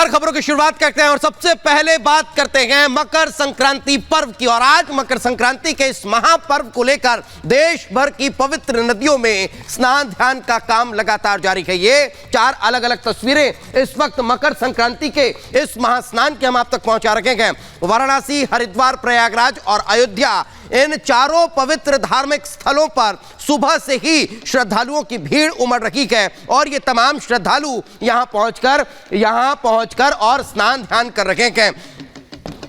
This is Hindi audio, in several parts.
नमस्कार, खबरों की शुरुआत करते हैं और सबसे पहले बात करते हैं मकर संक्रांति पर्व की। और आज मकर संक्रांति के इस महापर्व को लेकर देश भर की पवित्र नदियों में स्नान ध्यान का काम लगातार जारी है। ये 4 अलग अलग तस्वीरें इस वक्त मकर संक्रांति के इस महास्नान के हम आप तक पहुंचा रखे हैं। वाराणसी, हरिद्वार, प्रयागराज और अयोध्या, इन चारों पवित्र धार्मिक स्थलों पर सुबह से ही श्रद्धालुओं की भीड़ उमड़ रही है और ये तमाम श्रद्धालु यहां पहुंचकर और स्नान ध्यान कर रहे हैं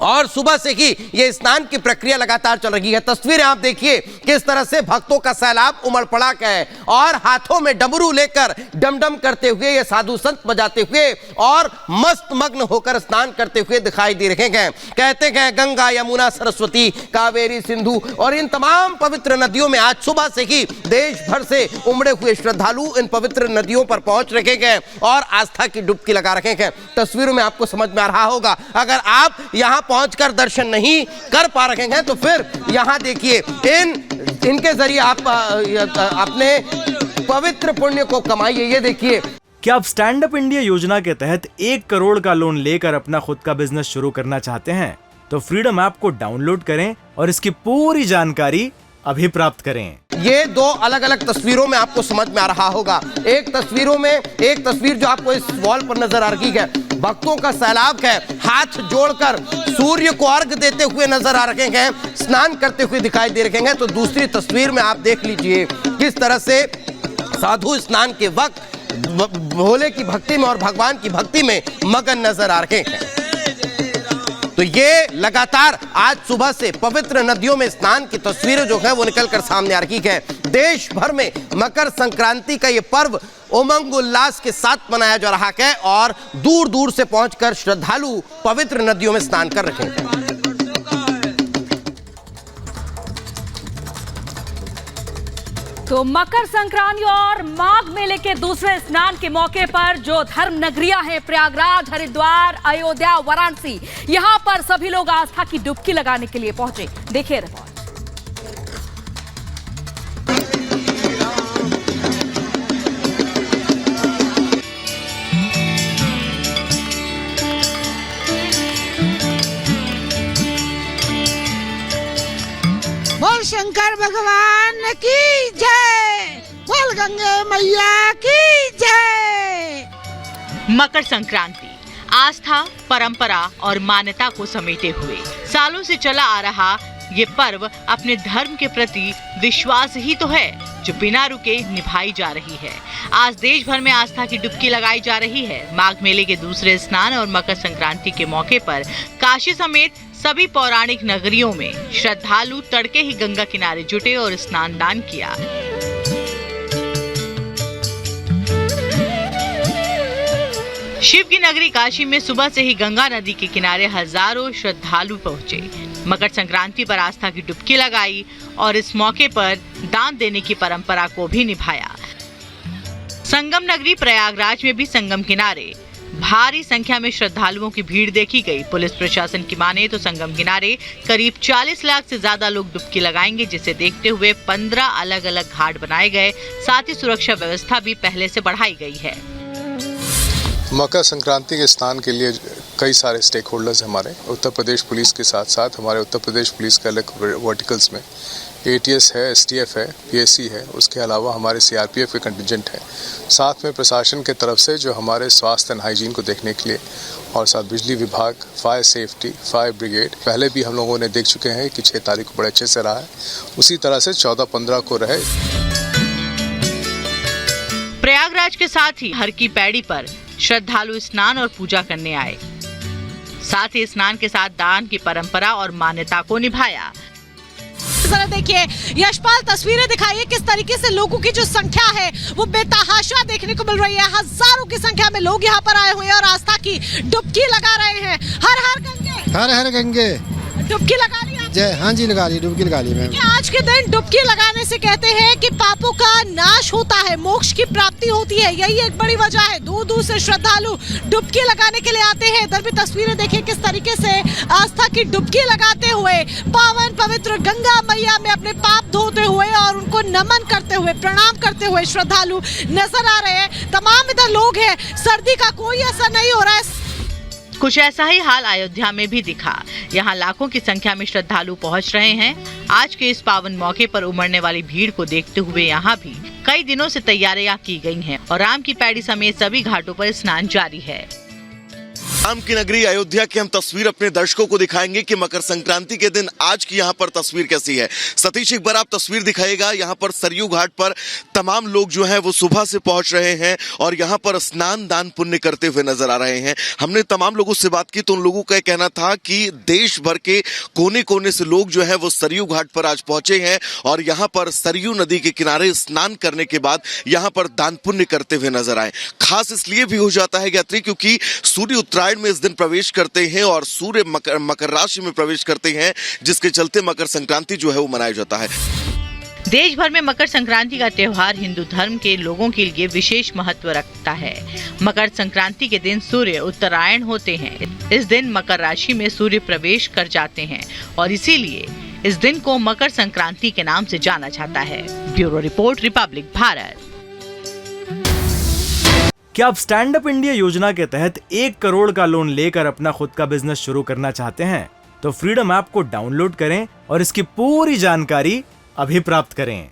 और सुबह से ही ये स्नान की प्रक्रिया लगातार चल रही है। तस्वीरें आप देखिए किस तरह से भक्तों का सैलाब उमड़ पड़ा है और हाथों में डमरू लेकर डमडम करते हुए ये साधु संत बजाते हुए और मस्त मग्न होकर स्नान करते हुए दिखाई दे रहे हैं। कहते हैं गंगा, यमुना, सरस्वती, कावेरी, सिंधु और इन तमाम पवित्र नदियों में आज सुबह से ही देश भर से उमड़े हुए श्रद्धालु इन पवित्र नदियों पर पहुंच रहे हैं और आस्था की डुबकी लगा रहे हैं। तस्वीरों में आपको समझ में आ रहा होगा, अगर आप यहां पहुंचकर दर्शन नहीं कर पा रहे हैं तो फिर यहां देखिए इनके जरिए आप अपने पवित्र पुण्य को कमाइए। ये देखिए, क्या आप स्टैंड अप इंडिया योजना के तहत 1 करोड़ का लोन लेकर अपना खुद का बिजनेस शुरू करना चाहते हैं? तो फ्रीडम ऐप को डाउनलोड करें और इसकी पूरी जानकारी अभी प्राप्त करें। ये 2 अलग अलग तस्वीरों में आपको समझ में आ रहा होगा। एक तस्वीर जो आपको इस वॉल पर नजर आ रही है, भक्तों का सैलाब है, हाथ जोड़कर सूर्य को अर्घ देते हुए नजर आ रहे हैं, स्नान करते हुए दिखाई दे रहे हैं। तो दूसरी तस्वीर में आप देख लीजिए किस तरह से साधु स्नान के वक्त भोले की भक्ति में और भगवान की भक्ति में मगन नजर आ रहे हैं। तो ये लगातार आज सुबह से पवित्र नदियों में स्नान की तस्वीरें जो है वो निकलकर सामने आ रही है। देश भर में मकर संक्रांति का ये पर्व उमंग उल्लास के साथ मनाया जा रहा है और दूर दूर से पहुंचकर श्रद्धालु पवित्र नदियों में स्नान कर रहे हैं। तो मकर संक्रांति और माघ मेले के दूसरे स्नान के मौके पर जो धर्म नगरियां हैं, प्रयागराज, हरिद्वार, अयोध्या, वाराणसी, यहां पर सभी लोग आस्था की डुबकी लगाने के लिए पहुंचे। देखिए रिपोर्ट। बोल शंकर भगवान की जय, बोल गंगे मैया की जय। मकर संक्रांति आस्था, परंपरा और मान्यता को समेटे हुए सालों से चला आ रहा ये पर्व अपने धर्म के प्रति विश्वास ही तो है जो बिना रुके निभाई जा रही है। आज देश भर में आस्था की डुबकी लगाई जा रही है। माघ मेले के दूसरे स्नान और मकर संक्रांति के मौके पर काशी समेत सभी पौराणिक नगरियों में श्रद्धालु तड़के ही गंगा किनारे जुटे और स्नान दान किया। शिव की नगरी काशी में सुबह से ही गंगा नदी के किनारे हजारों श्रद्धालु पहुंचे, मकर संक्रांति पर आस्था की डुबकी लगाई और इस मौके पर दान देने की परंपरा को भी निभाया। संगम नगरी प्रयागराज में भी संगम किनारे भारी संख्या में श्रद्धालुओं की भीड़ देखी गई। पुलिस प्रशासन की माने तो संगम किनारे करीब 40 लाख से ज्यादा लोग डुबकी लगाएंगे, जिसे देखते हुए 15 अलग अलग घाट बनाए गए। साथ ही सुरक्षा व्यवस्था भी पहले से बढ़ाई गई है। मकर संक्रांति के स्नान के लिए कई सारे स्टेक होल्डर्स हमारे उत्तर प्रदेश पुलिस के साथ साथ हमारे उत्तर प्रदेश पुलिस के अलग वर्टिकल्स में ATS है, STF है, PSC है, उसके अलावा हमारे CRPF के कंटिजेंट है। साथ में प्रशासन के तरफ से जो हमारे स्वास्थ्य एंड हाइजीन को देखने के लिए और साथ बिजली विभाग, फायर सेफ्टी, फायर ब्रिगेड पहले भी हम लोगों ने देख चुके हैं कि 6 तारीख को बड़े अच्छे से रहा है, उसी तरह से 14-15 को रहे। प्रयागराज के साथ ही हर की पैड़ी पर श्रद्धालु स्नान और पूजा करने आए। साथ ही स्नान के साथ दान की परंपरा और मान्यता को निभाया। जरा देखिए यशपाल, तस्वीरें दिखाइए किस तरीके से लोगों की जो संख्या है वो बेतहाशा देखने को मिल रही है। हजारों की संख्या में लोग यहाँ पर आए हुए हैं और आस्था की डुबकी लगा रहे हैं। हर हर गंगे, हर हर गंगे। डुबकी लगा ली आपने? जय, हाँ जी, लगा ली, डुबकी लगा ली मैम। आज के दिन डुबकी लगाने से कहते हैं कि पापों का नाश होता है, मोक्ष की प्राप्ति होती है, यही एक बड़ी वजह है। दूर दूर से श्रद्धालु डुबकी लगाने के लिए आते हैं। इधर भी तस्वीरें देखिए किस तरीके से आस्था की डुबकी लगाते हुए पावन पवित्र गंगा मैया में अपने पाप धोते हुए और उनको नमन करते हुए, प्रणाम करते हुए श्रद्धालु नजर आ रहे हैं। तमाम इधर लोग हैं, सर्दी का कोई असर नहीं हो रहा है। कुछ ऐसा ही हाल अयोध्या में भी दिखा। यहाँ लाखों की संख्या में श्रद्धालु पहुँच रहे हैं। आज के इस पावन मौके पर उमड़ने वाली भीड़ को देखते हुए यहाँ भी कई दिनों से तैयारियां की गई हैं और राम की पैड़ी समेत सभी घाटों पर स्नान जारी है। राम की नगरी अयोध्या की हम तस्वीर अपने दर्शकों को दिखाएंगे कि मकर संक्रांति के दिन आज की यहाँ पर तस्वीर कैसी है। सतीश, एक बार आप तस्वीर दिखाइएगा। यहाँ पर सरयू घाट पर तमाम लोग जो हैं वो सुबह से पहुंच रहे हैं और यहाँ पर स्नान दान पुण्य करते हुए नजर आ रहे हैं। हमने तमाम लोगों से बात की तो उन लोगों का कहना था कि देश भर के कोने कोने से लोग जो है वो सरयू घाट पर आज पहुंचे हैं और यहाँ पर सरयू नदी के किनारे स्नान करने के बाद यहाँ पर दान पुण्य करते हुए नजर आए। खास इसलिए भी हो जाता है यात्री क्योंकि सूर्य उत्तरायण में इस दिन प्रवेश करते हैं और सूर्य मकर राशि में प्रवेश करते हैं, जिसके चलते मकर संक्रांति जो है वो मनाया जाता है। देश भर में मकर संक्रांति का त्योहार हिंदू धर्म के लोगों के लिए विशेष महत्व रखता है। मकर संक्रांति के दिन सूर्य उत्तरायण होते हैं। इस दिन मकर राशि में सूर्य प्रवेश कर जाते हैं और इसीलिए इस दिन को मकर संक्रांति के नाम से जाना जाता है। Bureau report, Republic Bharat. क्या आप स्टैंड अप इंडिया योजना के तहत 1 करोड़ का लोन लेकर अपना खुद का बिजनेस शुरू करना चाहते हैं? तो फ्रीडम ऐप को डाउनलोड करें और इसकी पूरी जानकारी अभी प्राप्त करें।